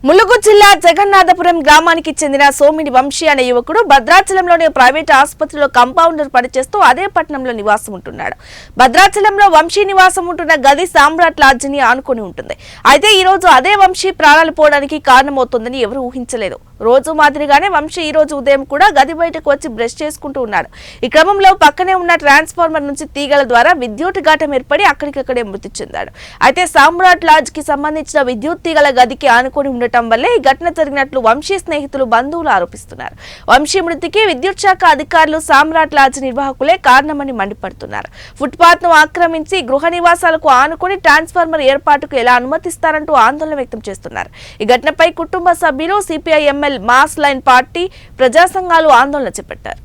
ములుగు జిల్లా జగన్నాథపురం గ్రామానికి చెందిన సోమిని వంశీ అనే యువకుడు భద్రాచలంలోని ప్రైవేట్ ఆసుపత్రిలో కంపౌండర్ పనిచేస్తూ అదే పట్టణంలో నివాసం ఉంటున్నాడు. భద్రాచలంలో వంశీ నివాసం ఉంటున్న గది సామ్రాట్ లాడ్జిని ఆనుకొని ఉంటుంది. అయితే ఈ రోజు అదే వంశీ ప్రాణాలు పోవడానికి కారణమవుతుందని ఎవరు ఊహించలేదు. రోజు మాదిరిగానే వంశీ ఈ రోజు ఉదయం కూడా గది బయటకు వచ్చి బ్రష్ చేసుకుంటూ ఉన్నాడు. ఈ క్రమంలో పక్కనే ఉన్న ట్రాన్స్ఫార్మర్ నుంచి తీగల ద్వారా విద్యుత్ ఘాటం ఏర్పడి అక్కడికక్కడే మృతి చెందాడు. అయితే సామ్రాట్ లాడ్జ్ కి సంబంధించిన విద్యుత్ తీగల గదికి ఆనుకొని ఉండటం వల్లే ఈ ఘటన జరిగినట్లు వంశీ స్నేహితులు బంధువులు ఆరోపిస్తున్నారు. వంశీ మృతికి విద్యుత్ శాఖ అధికారులు సామ్రాట్ లాడ్జ్ నిర్వాహకులే కారణమని మండిపడుతున్నారు. ఫుట్పాత్ ను ఆక్రమించి గృహ నివాసాలకు ఆనుకొని ట్రాన్స్ఫార్మర్ ఏర్పాటుకు ఎలా అనుమతిస్తారంటూ ఆందోళన వ్యక్తం చేస్తున్నారు. ఈ ఘటనపై కుటుంబ సభ్యులు, CPI ML mass line party, ప్రజా సంఘాలు ఆందోళన చేపట్టారు.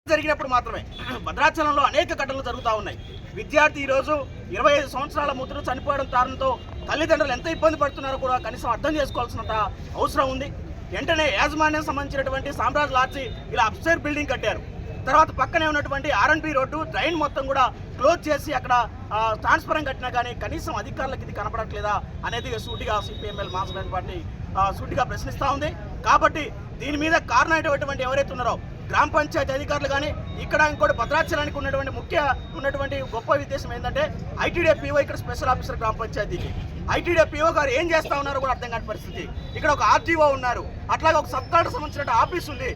జరిగినప్పుడు మాత్రమే భద్రాచలంలో అనేక ఘటనలు జరుగుతూ ఉన్నాయి. విద్యార్థి ఈరోజు 25 సంవత్సరాల ముద్ర చనిపోవడం కారణంతో తల్లిదండ్రులు ఎంత ఇబ్బంది పడుతున్నారో కూడా కనీసం అర్థం చేసుకోవాల్సినంత అవసరం ఉంది. వెంటనే యాజమాన్యం సంబంధించినటువంటి సామ్రాజ్ లాడ్జి ఇలా అప్స్టైర్ బిల్డింగ్ కట్టారు. తర్వాత పక్కనే ఉన్నటువంటి R&B రోడ్డు డ్రైన్ మొత్తం కూడా క్లోజ్ చేసి అక్కడ ట్రాన్స్ఫారం కట్టినా కానీ కనీసం అధికారులకు ఇది కనపడట్లేదా అనేది సూటిగా సిపిఎంఎల్ మాస్ లైన్ పార్టీ సూటిగా ప్రశ్నిస్తూ ఉంది. కాబట్టి దీని మీద కారణమైనటువంటి ఎవరైతే ఉన్నారో గ్రామ పంచాయతీ అధికారులు కానీ ఇక్కడ ఇంకోటి భద్రాచలానికి ఉన్నటువంటి గొప్ప ఉద్దేశం ఏంటంటే ఐటీడీఏ పీఓ ఇక్కడ స్పెషల్ ఆఫీసర్ గ్రామ పంచాయతీకి ఐటీడీఏ పీఓ గారు ఏం చేస్తా ఉన్నారో కూడా అర్థం కాని పరిస్థితి. ఇక్కడ ఒక ఆర్టీఓ ఉన్నారు, అట్లాగే ఒక సబ్ కలెక్టర్ సంబంధించిన ఆఫీస్ ఉంది.